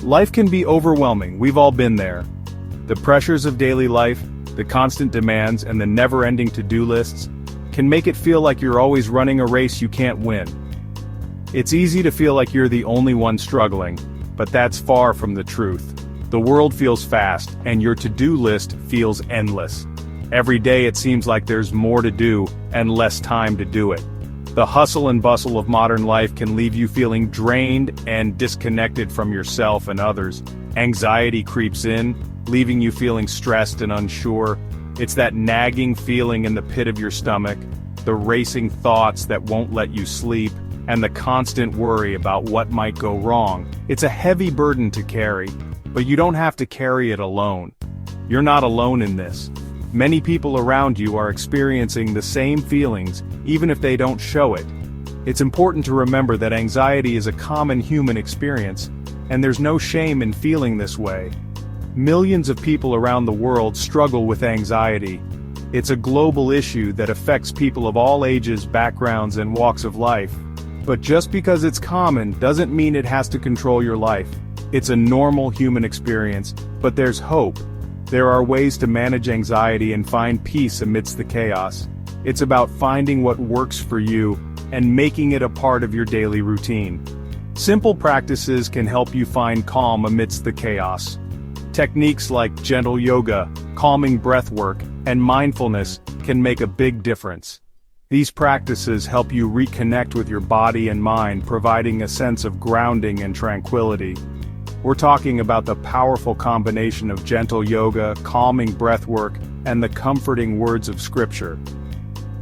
Life can be overwhelming, we've all been there. The pressures of daily life, the constant demands, and the never-ending to-do lists can make it feel like you're always running a race you can't win. It's easy to feel like you're the only one struggling, but that's far from the truth. The world feels fast, and your to-do list feels endless. Every day it seems like there's more to do, and less time to do it. The hustle and bustle of modern life can leave you feeling drained and disconnected from yourself and others. Anxiety creeps in, leaving you feeling stressed and unsure. It's that nagging feeling in the pit of your stomach, the racing thoughts that won't let you sleep, and the constant worry about what might go wrong. It's a heavy burden to carry, but you don't have to carry it alone. You're not alone in this. Many people around you are experiencing the same feelings, even if they don't show it. It's important to remember that anxiety is a common human experience, and there's no shame in feeling this way. Millions of people around the world struggle with anxiety. It's a global issue that affects people of all ages, backgrounds, and walks of life. But just because it's common doesn't mean it has to control your life. It's a normal human experience, but there's hope. There are ways to manage anxiety and find peace amidst the chaos. It's about finding what works for you and making it a part of your daily routine. Simple practices can help you find calm amidst the chaos. Techniques like gentle yoga, calming breath work, and mindfulness can make a big difference. These practices help you reconnect with your body and mind, providing a sense of grounding and tranquility. We're talking about the powerful combination of gentle yoga, calming breathwork, and the comforting words of Scripture.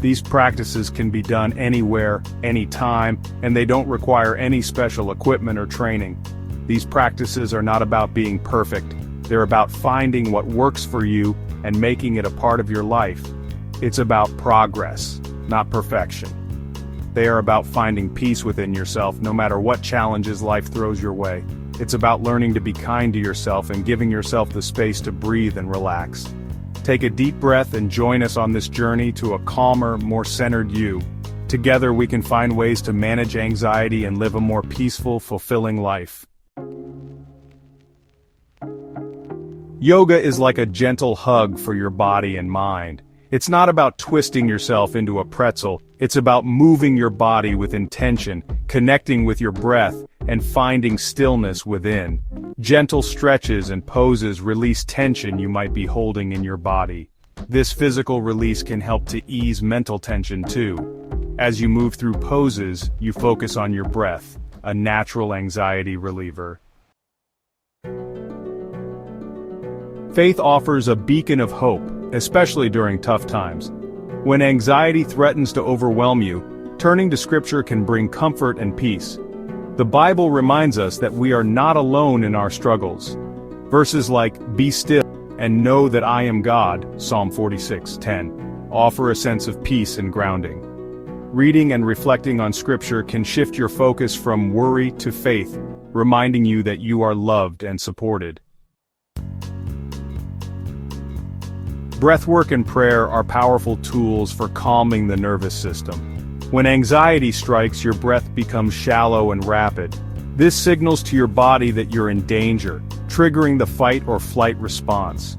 These practices can be done anywhere, anytime, and they don't require any special equipment or training. These practices are not about being perfect. They're about finding what works for you and making it a part of your life. It's about progress, not perfection. They are about finding peace within yourself no matter what challenges life throws your way. It's about learning to be kind to yourself and giving yourself the space to breathe and relax. Take a deep breath and join us on this journey to a calmer, more centered you. Together we can find ways to manage anxiety and live a more peaceful, fulfilling life. Yoga is like a gentle hug for your body and mind. It's not about twisting yourself into a pretzel, it's about moving your body with intention, connecting with your breath, and finding stillness within. Gentle stretches and poses release tension you might be holding in your body. This physical release can help to ease mental tension too. As you move through poses, you focus on your breath, a natural anxiety reliever. Faith offers a beacon of hope, especially during tough times. When anxiety threatens to overwhelm you, turning to Scripture can bring comfort and peace. The Bible reminds us that we are not alone in our struggles. Verses like, "Be still and know that I am God," Psalm 46:10, offer a sense of peace and grounding. Reading and reflecting on Scripture can shift your focus from worry to faith, reminding you that you are loved and supported. Breathwork and prayer are powerful tools for calming the nervous system. When anxiety strikes, your breath becomes shallow and rapid. This signals to your body that you're in danger, triggering the fight or flight response.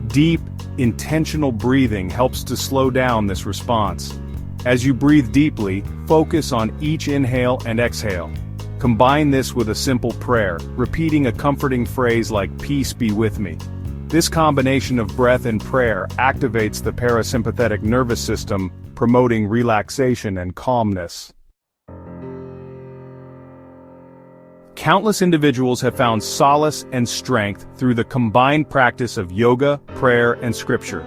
Deep, intentional breathing helps to slow down this response. As you breathe deeply, focus on each inhale and exhale. Combine this with a simple prayer, repeating a comforting phrase like, "Peace be with me." This combination of breath and prayer activates the parasympathetic nervous system, promoting relaxation and calmness. Countless individuals have found solace and strength through the combined practice of yoga, prayer, and Scripture.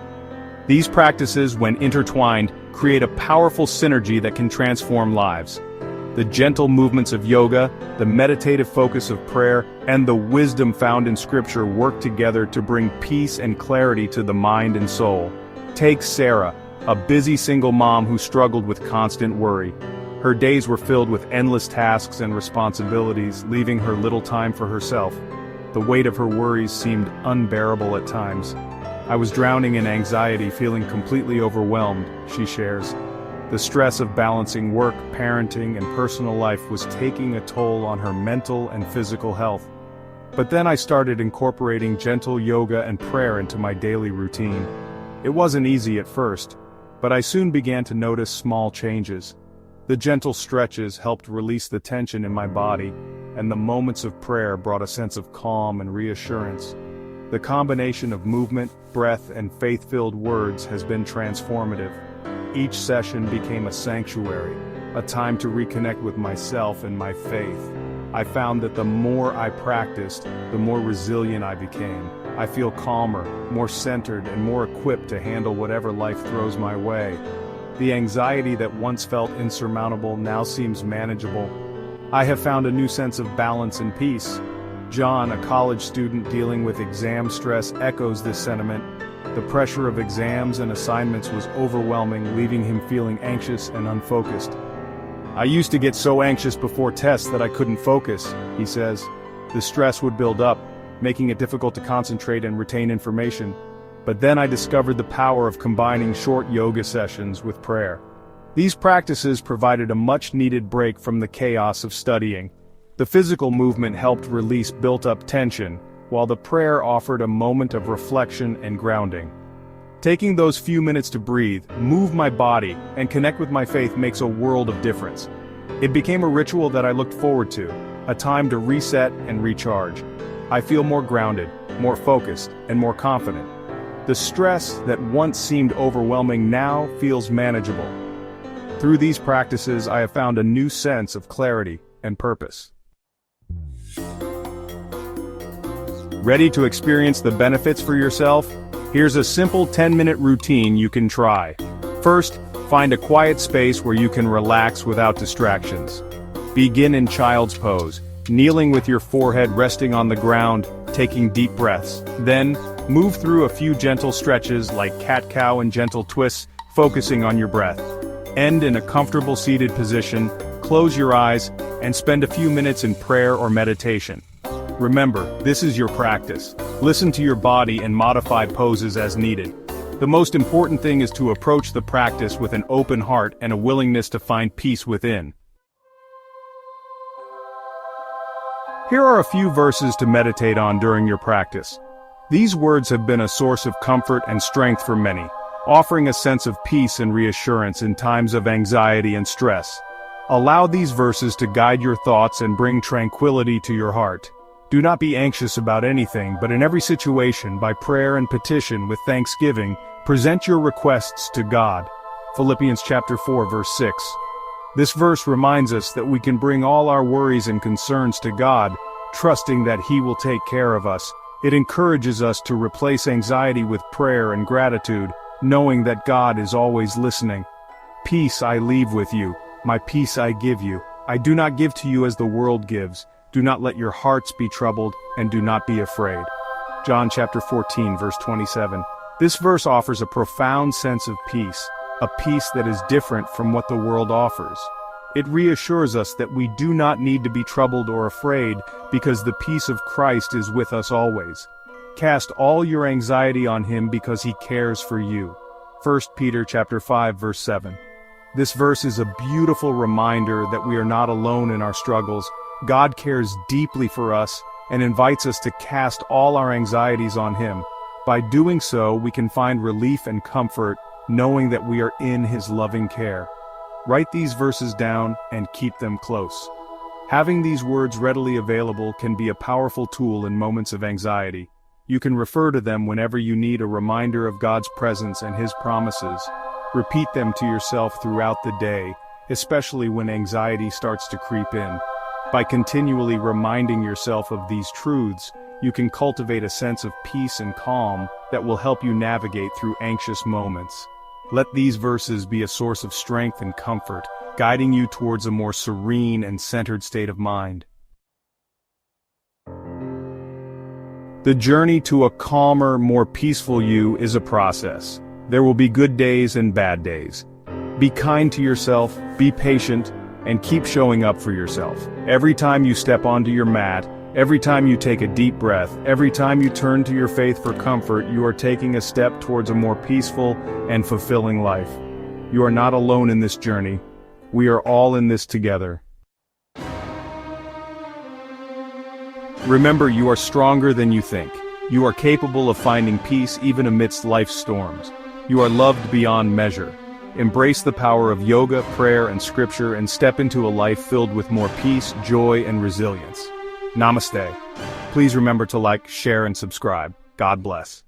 These practices, when intertwined, create a powerful synergy that can transform lives. The gentle movements of yoga, the meditative focus of prayer, and the wisdom found in Scripture work together to bring peace and clarity to the mind and soul. Take Sarah, a busy single mom who struggled with constant worry. Her days were filled with endless tasks and responsibilities, leaving her little time for herself. The weight of her worries seemed unbearable at times. "I was drowning in anxiety, feeling completely overwhelmed," she shares. The stress of balancing work, parenting, and personal life was taking a toll on her mental and physical health. But then I started incorporating gentle yoga and prayer into my daily routine. It wasn't easy at first, but I soon began to notice small changes. The gentle stretches helped release the tension in my body, and the moments of prayer brought a sense of calm and reassurance. The combination of movement, breath, and faith-filled words has been transformative. Each session became a sanctuary, a time to reconnect with myself and my faith. I found that the more I practiced, the more resilient I became. I feel calmer, more centered, and more equipped to handle whatever life throws my way. The anxiety that once felt insurmountable now seems manageable. I have found a new sense of balance and peace. John, a college student dealing with exam stress, echoes this sentiment. The pressure of exams and assignments was overwhelming, leaving him feeling anxious and unfocused. I used to get so anxious before tests that I couldn't focus, he says. The stress would build up, making it difficult to concentrate and retain information. But then I discovered the power of combining short yoga sessions with prayer. These practices provided a much-needed break from the chaos of studying. The physical movement helped release built-up tension, while the prayer offered a moment of reflection and grounding. Taking those few minutes to breathe, move my body, and connect with my faith makes a world of difference. It became a ritual that I looked forward to, a time to reset and recharge. I feel more grounded, more focused, and more confident. The stress that once seemed overwhelming now feels manageable. Through these practices, I have found a new sense of clarity and purpose. Ready to experience the benefits for yourself? Here's a simple 10-minute routine you can try. First, find a quiet space where you can relax without distractions. Begin in child's pose, kneeling with your forehead resting on the ground, taking deep breaths. Then, move through a few gentle stretches like cat-cow and gentle twists, focusing on your breath. End in a comfortable seated position, close your eyes, and spend a few minutes in prayer or meditation. Remember, this is your practice. Listen to your body and modify poses as needed. The most important thing is to approach the practice with an open heart and a willingness to find peace within. Here are a few verses to meditate on during your practice. These words have been a source of comfort and strength for many, offering a sense of peace and reassurance in times of anxiety and stress. Allow these verses to guide your thoughts and bring tranquility to your heart. Do not be anxious about anything, but in every situation, by prayer and petition with thanksgiving, present your requests to God. Philippians chapter 4 verse 6. This verse reminds us that we can bring all our worries and concerns to God, trusting that He will take care of us. It encourages us to replace anxiety with prayer and gratitude, knowing that God is always listening. Peace I leave with you, my peace I give you. I do not give to you as the world gives. Do not let your hearts be troubled, and do not be afraid. John chapter 14 verse 27. This verse offers a profound sense of peace, a peace that is different from what the world offers. It reassures us that we do not need to be troubled or afraid, because the peace of Christ is with us always. Cast all your anxiety on Him because He cares for you. 1 Peter chapter 5 verse 7. This verse is a beautiful reminder that we are not alone in our struggles. God cares deeply for us and invites us to cast all our anxieties on Him. By doing so, we can find relief and comfort, knowing that we are in His loving care. Write these verses down and keep them close. Having these words readily available can be a powerful tool in moments of anxiety. You can refer to them whenever you need a reminder of God's presence and His promises. Repeat them to yourself throughout the day, especially when anxiety starts to creep in. By continually reminding yourself of these truths, you can cultivate a sense of peace and calm that will help you navigate through anxious moments. Let these verses be a source of strength and comfort, guiding you towards a more serene and centered state of mind. The journey to a calmer, more peaceful you is a process. There will be good days and bad days. Be kind to yourself, be patient, and keep showing up for yourself. Every time you step onto your mat, every time you take a deep breath, every time you turn to your faith for comfort, you are taking a step towards a more peaceful and fulfilling life. You are not alone in this journey. We are all in this together. Remember, you are stronger than you think. You are capable of finding peace even amidst life's storms. You are loved beyond measure. Embrace the power of yoga, prayer, and scripture and step into a life filled with more peace, joy, and resilience. Namaste. Please remember to like, share, and subscribe. God bless.